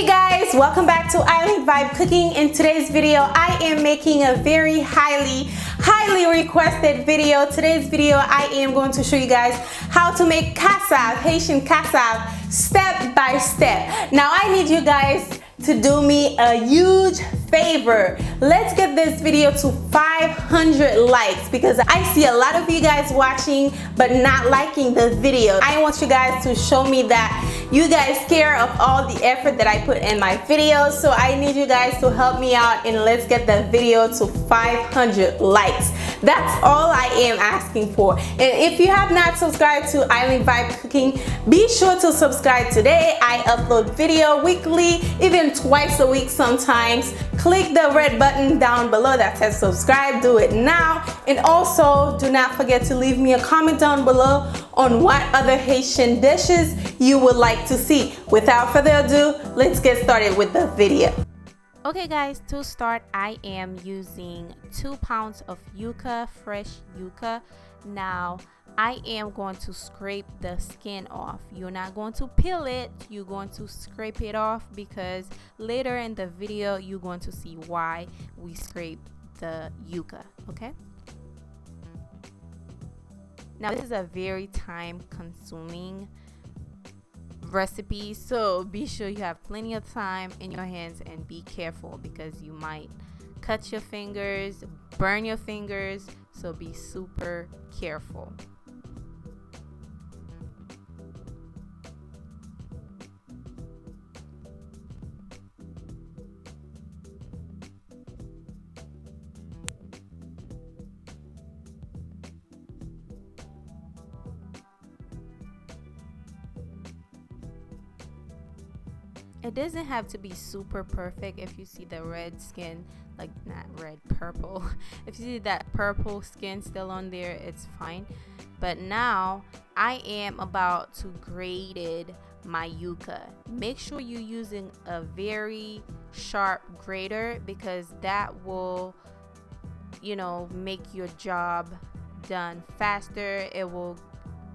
Hey guys, welcome back to Island Vibe Cooking. In today's video, I am making a very highly requested video. Today's video, I am going to show you guys how to make cassava, Haitian cassava, step by step. Now I need you guys to do me a huge favor. Let's get this video to 500 likes because I see a lot of you guys watching but not liking the video. I want you guys to show me that you guys care of all the effort that I put in my videos. So I need you guys to help me out and let's get the video to 500 likes. That's all I am asking for. And if you have not subscribed to Island Vibe Cooking, be sure to subscribe today. I upload video weekly, even twice a week sometimes. Click the red button down below that says subscribe. Do it now. And also do not forget to leave me a comment down below on what other Haitian dishes you would like to see. Without further ado, let's get started with the video. Okay guys, to start I am using 2 pounds of yuca, fresh yuca. Now I am going to scrape the skin off. You're not going to peel it, you're going to scrape it off because later in the video you're going to see why we scrape the yuca, okay? Now this is a very time consuming recipe, so be sure you have plenty of time in your hands and be careful because you might cut your fingers, burn your fingers, so be super careful. It doesn't have to be super perfect. If you see the red skin, like not red, purple, if you see that purple skin still on there, it's fine. But now I am about to grate my yuca. Make sure you're using a very sharp grater because that will, you know, make your job done faster. It will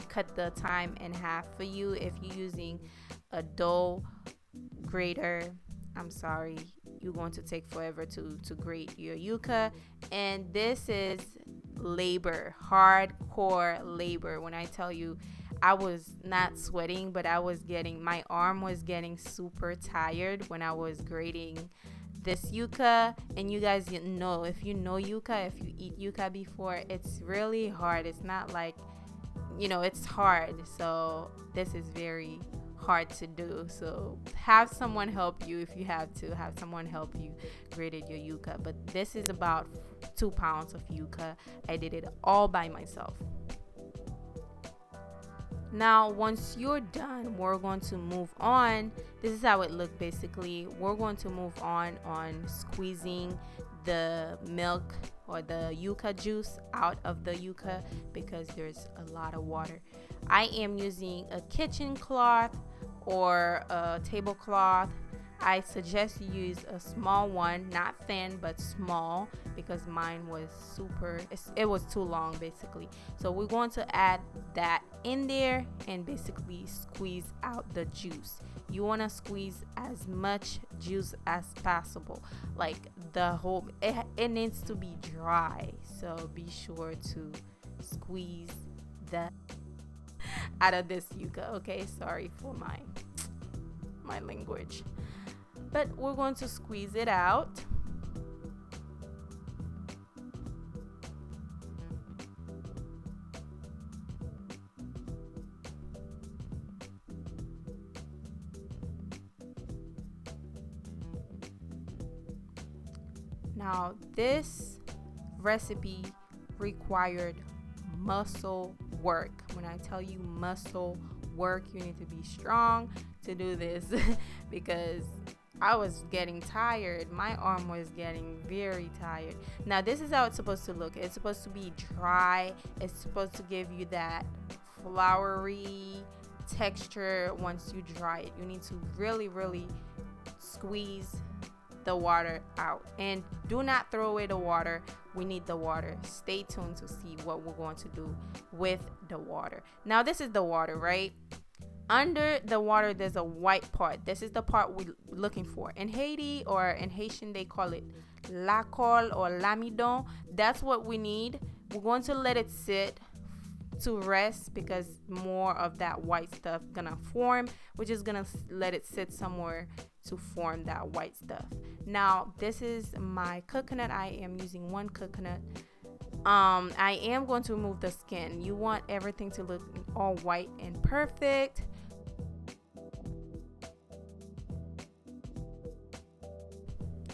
cut the time in half for you. If you're using a dull grater, I'm sorry, you're going to take forever to grate your yuca. And this is labor, hardcore labor. When I tell you I was not sweating, but I was getting, my arm was getting super tired when I was grating this yuca. And you guys know, if you know yuca, if you eat yuca before, it's really hard. It's not like, you know, it's hard. So this is very hard to do, so have someone help you. If you have to have someone help you grate your yuca, but this is about 2 pounds of yuca. I did it all by myself. Now once you're done, we're going to move on. This is how it looked basically. We're going to move on squeezing the milk or the yuca juice out of the yuca because there's a lot of water. I am using a kitchen cloth or a tablecloth. I suggest you use a small one, not thin but small, because mine was it was too long basically. So we're going to add that in there and basically squeeze out the juice. You want to squeeze as much juice as possible, like the whole, it needs to be dry, so be sure to squeeze the out of this yuca, okay? Sorry for my language, but we're going to squeeze it out. Now this recipe required muscle work. When I tell you muscle work, you need to be strong to do this because I was getting tired. My arm was getting very tired. Now this is how it's supposed to look. It's supposed to be dry. It's supposed to give you that floury texture. Once you dry it, you need to really squeeze the water out, and do not throw away the water. We need the water. Stay tuned to see what we're going to do with the water. Now this is the water, right? Under the water, there's a white part. This is the part we're looking for. In Haiti or in Haitian, they call it la colle or l'amidon. That's what we need. We're going to let it sit to rest because more of that white stuff gonna form. We're just gonna let it sit somewhere to form that white stuff. Now this is my coconut. I am using 1 coconut. I am going to remove the skin. You want everything to look all white and perfect.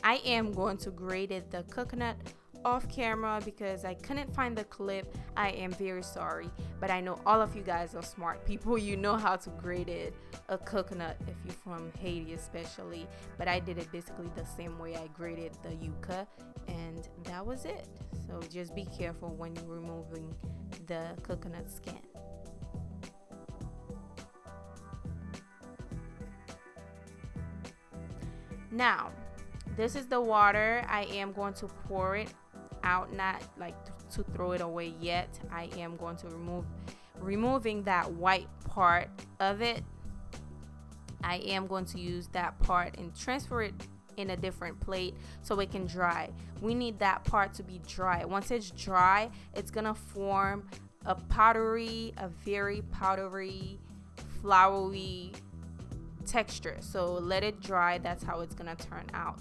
I am going to grate the coconut off camera because I couldn't find the clip. I am very sorry, but I know all of you guys are smart people. You know how to grate a coconut if you're from Haiti especially, but I did it basically the same way I grated the yuca, and that was it. So just be careful when you're removing the coconut skin. Now this is the water. I am going to pour it out, not like to throw it away yet. I am going to removing that white part of it. I am going to use that part and transfer it in a different plate so it can dry. We need that part to be dry. Once it's dry, it's gonna form a very powdery, floury texture. So let it dry. That's how it's gonna turn out.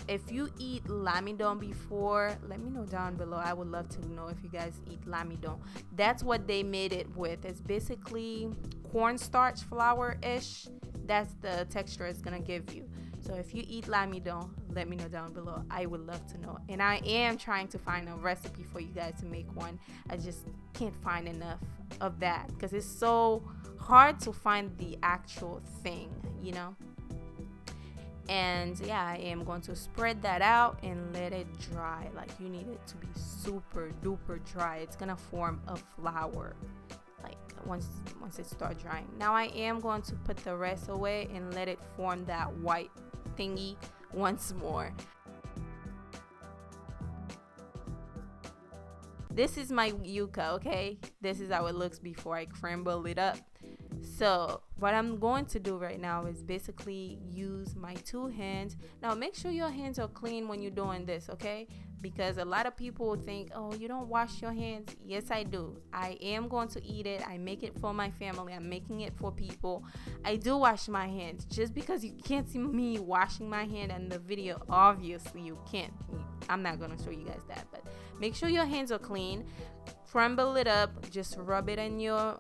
If you eat l'amidon before, let me know down below. I would love to know if you guys eat l'amidon. That's what they made it with. It's basically cornstarch flour-ish. That's the texture it's gonna give you. So if you eat l'amidon, let me know down below. I would love to know. And I am trying to find a recipe for you guys to make one. I just can't find enough of that because it's so hard to find the actual thing, you know. And yeah, I am going to spread that out and let it dry. Like, you need it to be super duper dry. It's gonna form a flour like once it starts drying. Now I am going to put the rest away and let it form that white thingy once more. This is my yuca, okay? This is how it looks before I crumble it up. So what I'm going to do right now is basically use my 2 hands. Now make sure your hands are clean when you're doing this, okay? Because a lot of people think, oh, you don't wash your hands. Yes, I do. I am going to eat it. I make it for my family. I'm making it for people. I do wash my hands. Just because you can't see me washing my hand in the video, obviously you can't. I'm not going to show you guys that, but make sure your hands are clean. Crumble it up. Just rub it in your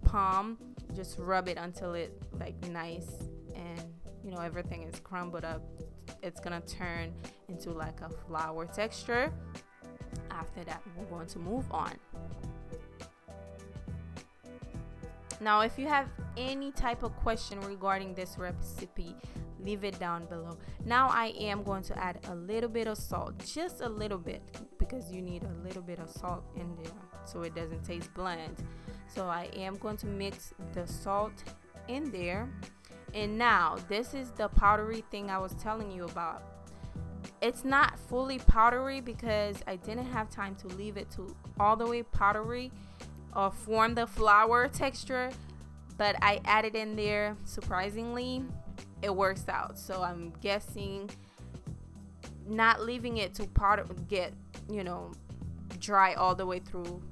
palm. Just rub it until it like nice and you know everything is crumbled up. It's gonna turn into like a flour texture. After that, we're going to move on. Now if you have any type of question regarding this recipe, leave it down below. Now I am going to add a little bit of salt, just a little bit, because you need a little bit of salt in there so it doesn't taste bland. So I am going to mix the salt in there. And now this is the powdery thing I was telling you about. It's not fully powdery because I didn't have time to leave it to all the way powdery or form the flour texture, but I added in there. Surprisingly, it works out. So I'm guessing not leaving it to get, you know, dry all the way through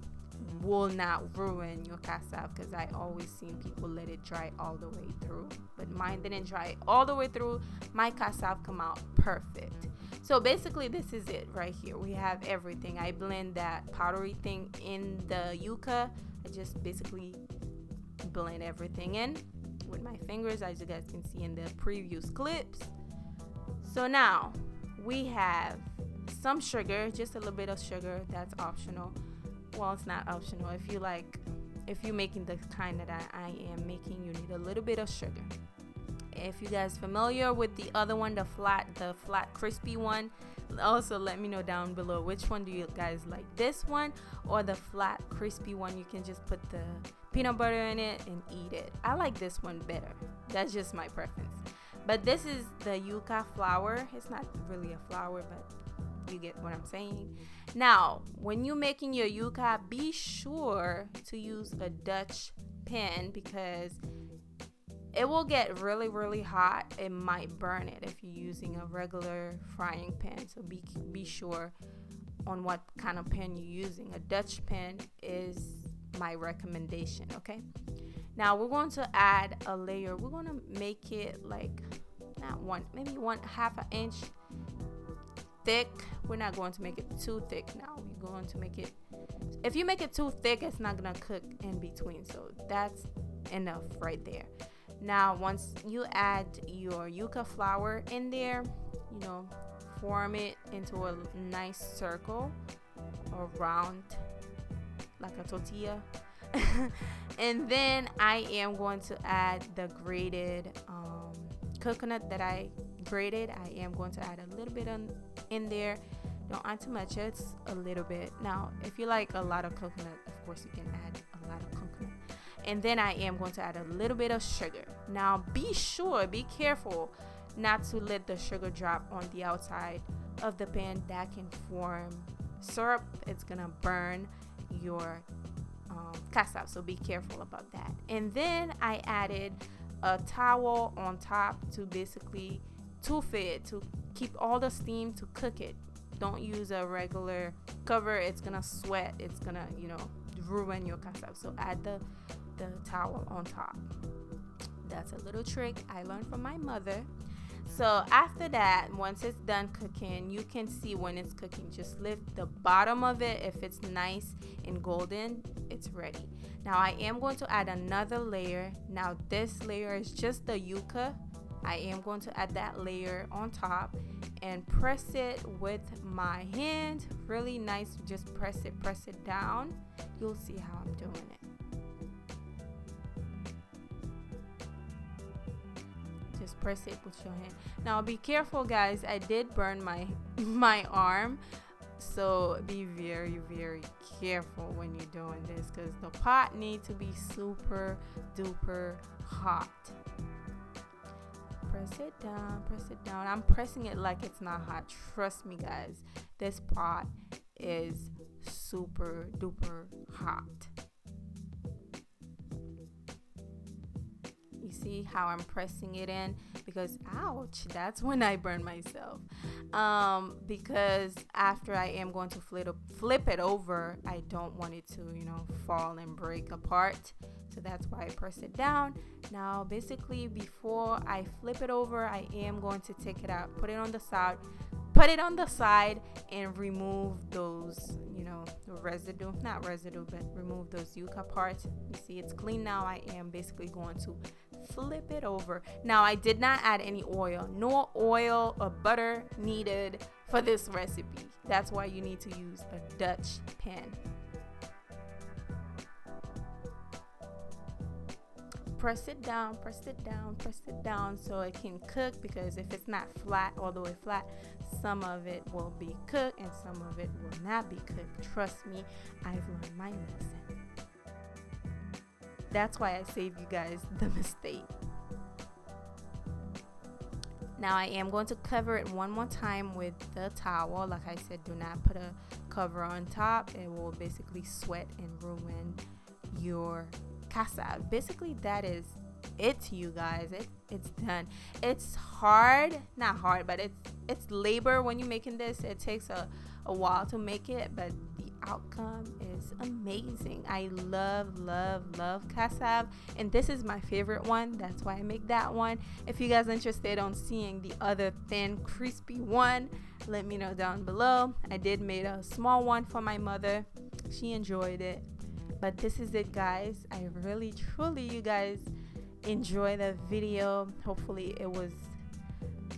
will not ruin your cassava, because I always seen people let it dry all the way through, but mine didn't dry all the way through. My cassava come out perfect. So basically this is it right here. We have everything. I blend that powdery thing in the yuca. I just basically blend everything in with my fingers, as you guys can see in the previous clips. So now we have some sugar, just a little bit of sugar. That's optional. Well, it's not optional. If you're making the kind that I am making, you need a little bit of sugar. If you guys familiar with the other one, the flat crispy one, also let me know down below which one do you guys like, this one or the flat crispy one. You can just put the peanut butter in it and eat it. I like this one better. That's just my preference. But this is the yuca flour. It's not really a flour, but you get what I'm saying. Now when you're making your yuca, be sure to use a Dutch pan because it will get really hot. It might burn it if you're using a regular frying pan. So be sure on what kind of pan you're using. A Dutch pan is my recommendation, okay? Now we're going to add a layer. We're going to make it like not one, maybe half an inch thick. We're not going to make it too thick now. We're going to make it, if you make it too thick, it's not gonna cook in between. So that's enough right there. Now once you add your yuca flour in there, you know, form it into a nice circle or round like a tortilla. And then I am going to add the grated coconut that I grated. I am going to add a little bit in there. Don't add too much, it's a little bit. Now if you like a lot of coconut, of course you can add a lot of coconut. And then I am going to add a little bit of sugar. Now be careful not to let the sugar drop on the outside of the pan. That can form syrup. It's gonna burn your cassava, so be careful about that. And then I added a towel on top to basically to keep all the steam, to cook it. Don't use a regular cover. It's gonna sweat. It's gonna, you know, ruin your cassava. So add the towel on top. That's a little trick I learned from my mother. So after that, once it's done cooking, you can see when it's cooking, just lift the bottom of it. If it's nice and golden, it's ready. Now I am going to add another layer. Now this layer is just the yuca. I am going to add that layer on top and press it with my hand really nice. Just press it down. You'll see how I'm doing it. Just press it with your hand. Now be careful guys, I did burn my arm, so be very careful when you're doing this because the pot needs to be super duper hot. Press it down. I'm pressing it like it's not hot. Trust me guys, this pot is super duper hot. You see how I'm pressing it in? Because ouch, that's when I burn myself. Because after I am going to flip it over, I don't want it to, you know, fall and break apart. So that's why I press it down. Now basically before I flip it over, I am going to take it out, put it on the side and remove those, you know, the residue, not residue, but remove those yuca parts. You see it's clean now. I am basically going to flip it over. Now I did not add any oil. No oil or butter needed for this recipe. That's why you need to use a Dutch pan. Press it down so it can cook, because if it's not flat, all the way flat, some of it will be cooked and some of it will not be cooked. Trust me, I've learned my lesson. That's why I saved you guys the mistake. Now I am going to cover it one more time with the towel. Like I said, do not put a cover on top. It will basically sweat and ruin your cassava. Basically that is it, you guys. It's done. It's hard, not hard, but it's labor when you're making this. It takes a while to make it, but the outcome is amazing. I love cassava, and this is my favorite one. That's why I make that one. If you guys are interested on seeing the other thin crispy one, let me know down below. I did make a small one for my mother. She enjoyed it. But this is it, guys. I really truly, you guys, enjoy the video. Hopefully it was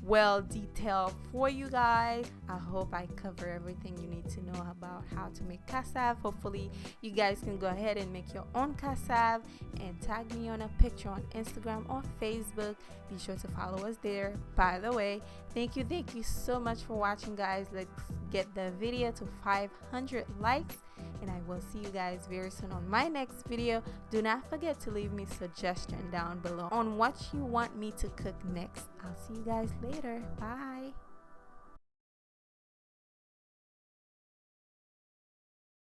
well detailed for you guys. I hope I cover everything you need to know about how to make cassava. Hopefully you guys can go ahead and make your own cassava and tag me on a picture on Instagram or Facebook. Be sure to follow us there. By the way, thank you so much for watching, guys. Let's get the video to 500 likes, and I will see you guys very soon on my next video. Do not forget to leave me suggestion down below on what you want me to cook next. I'll see you guys later. Bye.